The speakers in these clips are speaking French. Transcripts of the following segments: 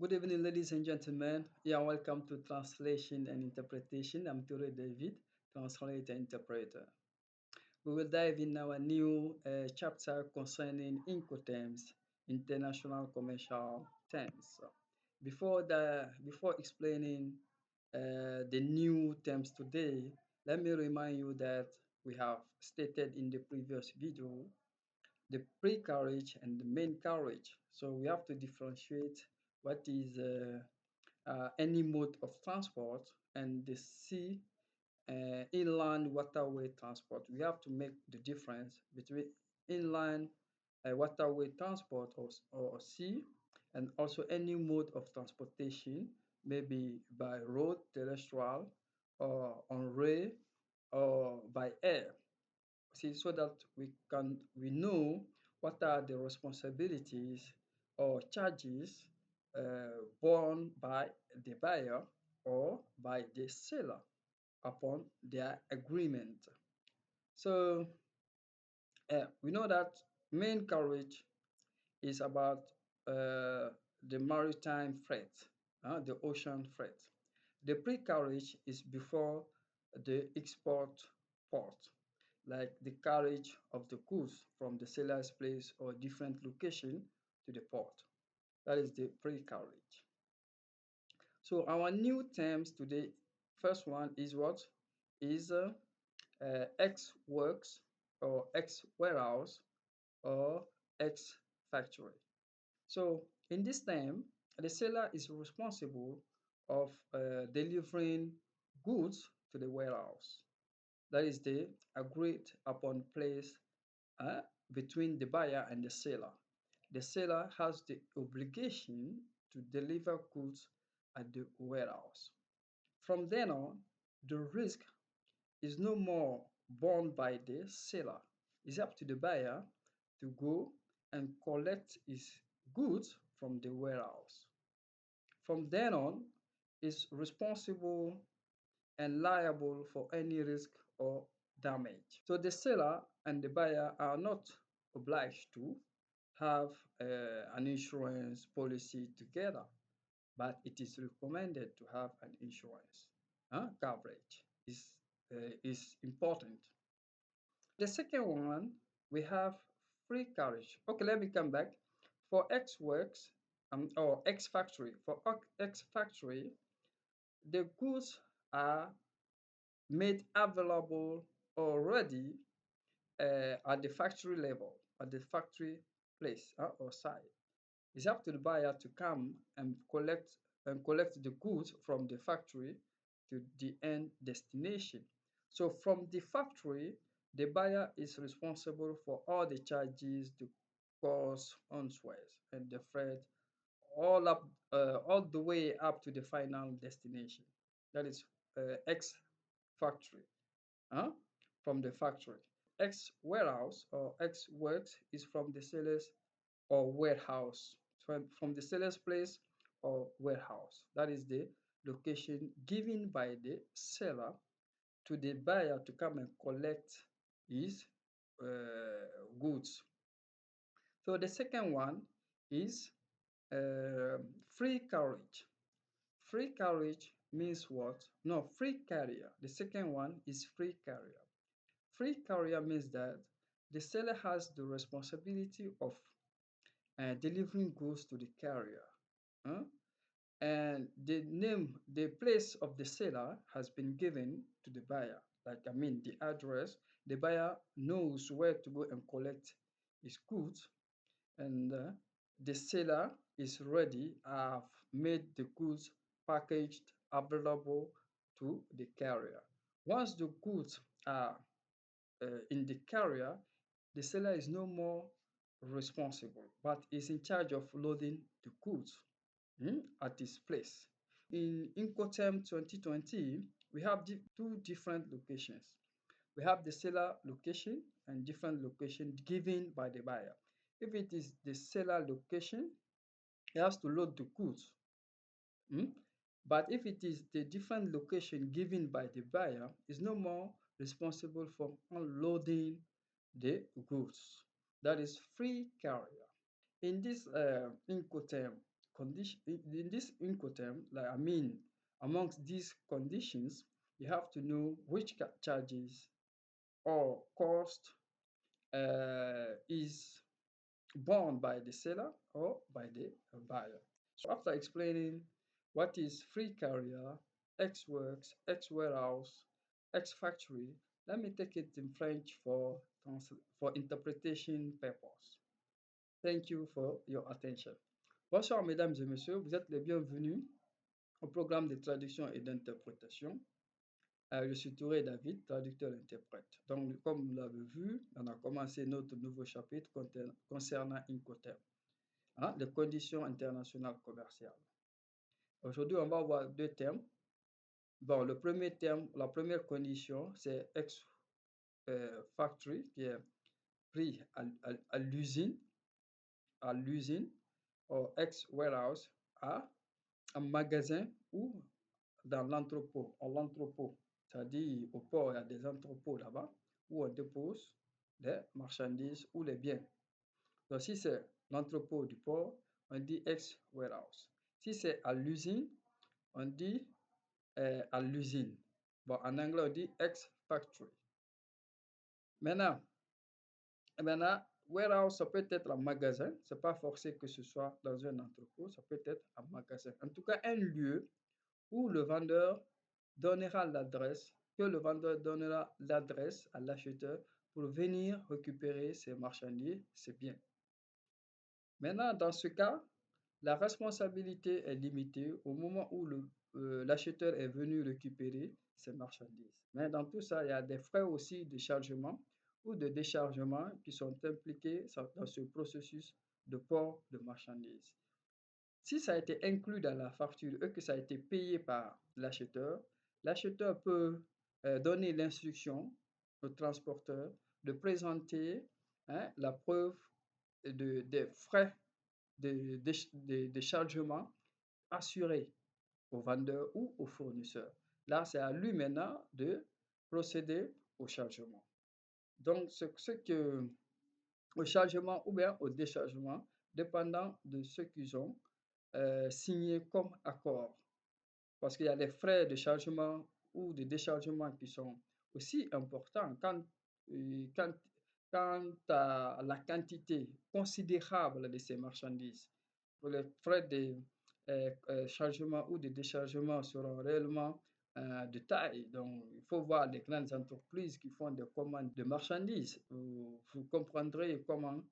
Good evening, ladies and gentlemen. Yeah, welcome to Translation and Interpretation. I'm Ture David, translator interpreter. We will dive in our new chapter concerning Incoterms, international commercial terms. Before explaining the new terms today, let me remind you that we have stated in the previous video the pre-carriage and the main carriage. So we have to differentiate what is any mode of transport and the sea inland waterway transport. We have to make the difference between inland waterway transport or sea and also any mode of transportation, maybe by road, terrestrial, or on rail, or by air. See, so that we know what are the responsibilities or charges borne by the buyer or by the seller upon their agreement. So we know that main carriage is about the maritime freight, the ocean freight. The pre-carriage is before the export port, like the carriage of the goods from the seller's place or different location to the port. That is the pre-carriage. So our new terms today, first one is what? Is X works or X warehouse or X factory. So in this term, the seller is responsible of delivering goods to the warehouse. That is the agreed upon place uh, between the buyer and the seller. The seller has the obligation to deliver goods at the warehouse. From then on, the risk is no more borne by the seller. It's up to the buyer to go and collect his goods from the warehouse. From then on, is responsible and liable for any risk or damage. So the seller and the buyer are not obliged to have an insurance policy together, but it is recommended to have an insurance coverage is important. The second one, we have free carriage. Okay, let me come back. For X works or X factory, for X factory, the goods are made available already at the factory level, at the factory place or site. It's up to the buyer to come and collect the goods from the factory to the end destination. So from the factory, the buyer is responsible for all the charges, the costs, unwares, and the freight, all the way up to the final destination. That is X factory, huh? From the factory. X warehouse or X works is from the seller's or warehouse, from the seller's place or warehouse. That is the location given by the seller to the buyer to come and collect his goods. So the second one is free carriage. Free carriage means what? No, free carrier. The second one is free carrier. Free carrier means that the seller has the responsibility of delivering goods to the carrier. Huh? And the place of the seller has been given to the buyer. Like, I mean, the address, the buyer knows where to go and collect his goods, and the seller is ready, have made the goods packaged, available to the carrier. Once the goods are in the carrier, the seller is no more responsible, but is in charge of loading the goods at his place. In Incoterm 2020, we have two different locations. We have the seller location and different location given by the buyer. If it is the seller location, he has to load the goods. But if it is the different location given by the buyer, is no more responsible for unloading the goods. That is free carrier. In this Incoterm condition, in this Incoterm, like I mean, amongst these conditions, you have to know which charges or cost is borne by the seller or by the buyer. So after explaining what is free carrier, X works, X warehouse, X factory, let me take it in French for interpretation purpose. Thank you for your attention. Bonsoir mesdames et messieurs, vous êtes les bienvenus au programme de traduction et d'interprétation. Je suis Touré David, traducteur-interprète. Donc, comme vous l'avez vu, on a commencé notre nouveau chapitre concernant Incoterm, hein, les conditions internationales commerciales. Aujourd'hui, on va voir deux termes. Bon, le premier terme, la première condition, c'est X factory, qui est prix à l'usine, ou X warehouse, à un magasin ou dans l'entrepôt, c'est-à-dire au port, il y a des entrepôts là-bas où on dépose les marchandises ou les biens. Donc, si c'est l'entrepôt du port, on dit ex-warehouse. Si c'est à l'usine, on dit à l'usine. Bon, en anglais, on dit ex-factory. Maintenant, warehouse, ça peut être un magasin. Ce n'est pas forcé que ce soit dans un entrepôt, ça peut être un magasin. En tout cas, un lieu où le vendeur donnera l'adresse, à l'acheteur pour venir récupérer ses marchandises, ses biens. Maintenant, dans ce cas, la responsabilité est limitée au moment où l'acheteur est venu récupérer ses marchandises. Mais dans tout ça, il y a des frais aussi de chargement ou de déchargement qui sont impliqués dans ce processus de port de marchandises. Si ça a été inclus dans la facture et que ça a été payé par l'acheteur peut donner l'instruction au transporteur de présenter la preuve des frais de chargement assurés au vendeur ou au fournisseur. Là, c'est à lui maintenant de procéder au chargement. Donc, au chargement ou bien au déchargement, dépendant de ce qu'ils ont signé comme accord. Parce qu'il y a les frais de chargement ou de déchargement qui sont aussi importants quant à la quantité considérable de ces marchandises. Les frais de chargement ou de déchargement seront réellement de taille. Donc, il faut voir les grandes entreprises qui font des commandes de marchandises. Vous comprendrez comment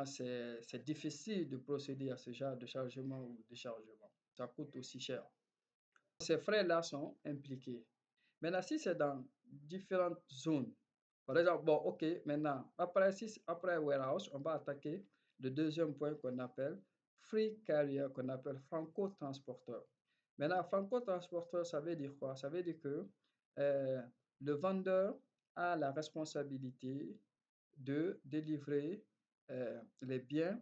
c'est difficile de procéder à ce genre de chargement ou de déchargement. Ça coûte aussi cher. Ces frais-là sont impliqués. Maintenant, si c'est dans différentes zones, par exemple, bon, ok, maintenant, après warehouse, on va attaquer le deuxième point qu'on appelle free carrier, qu'on appelle franco-transporteur. Maintenant, franco-transporteur, ça veut dire quoi? Ça veut dire que le vendeur a la responsabilité de délivrer les biens,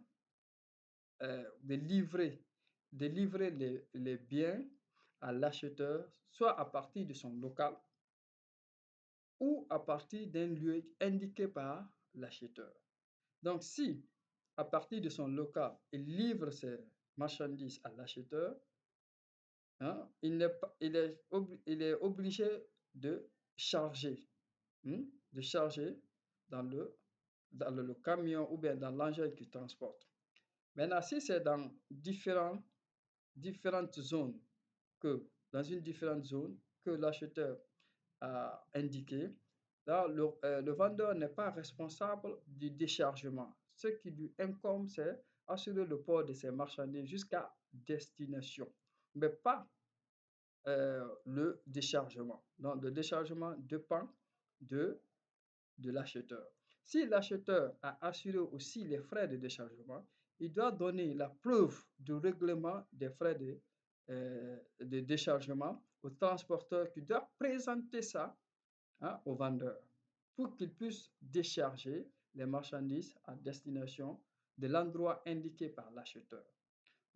de livrer les biens à l'acheteur, soit à partir de son local ou à partir d'un lieu indiqué par l'acheteur. Donc, si à partir de son local, il livre ses marchandises à l'acheteur, hein, il est obligé de charger, dans le camion ou bien dans l'engin qui transporte. Maintenant, si c'est dans différentes zones, dans une différente zone que l'acheteur a indiqué, là, le vendeur n'est pas responsable du déchargement. Ce qui lui incombe, c'est assurer le port de ses marchandises jusqu'à destination, mais pas le déchargement. Donc, le déchargement dépend de l'acheteur. Si l'acheteur a assuré aussi les frais de déchargement, il doit donner la preuve du règlement des frais de déchargement au transporteur qui doit présenter ça au vendeur pour qu'il puisse décharger les marchandises à destination de l'endroit indiqué par l'acheteur.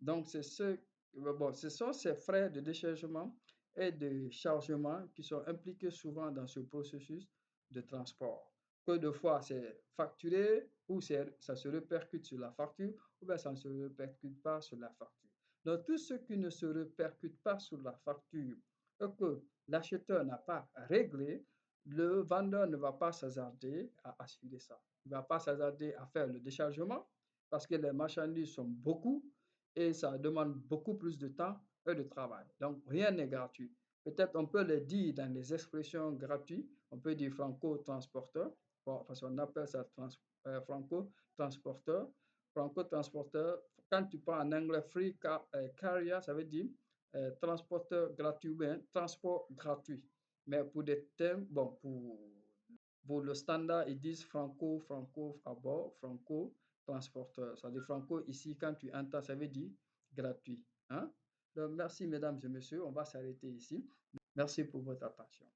Donc, ce sont ces frais de déchargement et de chargement qui sont impliqués souvent dans ce processus de transport. que de fois c'est facturé ou ça se répercute sur la facture ou bien ça ne se répercute pas sur la facture. Donc, tout ce qui ne se répercute pas sur la facture et que l'acheteur n'a pas réglé, le vendeur ne va pas s'hasarder à assurer ça. Il ne va pas s'hasarder à faire le déchargement parce que les marchandises sont beaucoup et ça demande beaucoup plus de temps et de travail. Donc, rien n'est gratuit. Peut-être on peut le dire dans les expressions gratuites, on peut dire franco-transporteur, parce qu'on appelle ça franco-transporteur. Franco-transporteur, quand tu parles en anglais free carrier, ça veut dire transporteur gratuit ou bien transport gratuit. Mais pour des termes, bon, pour le standard, ils disent franco à bord, franco-transporteur. Ça veut dire franco ici, quand tu entends, ça veut dire gratuit. Hein? Donc, merci mesdames et messieurs, on va s'arrêter ici. Merci pour votre attention.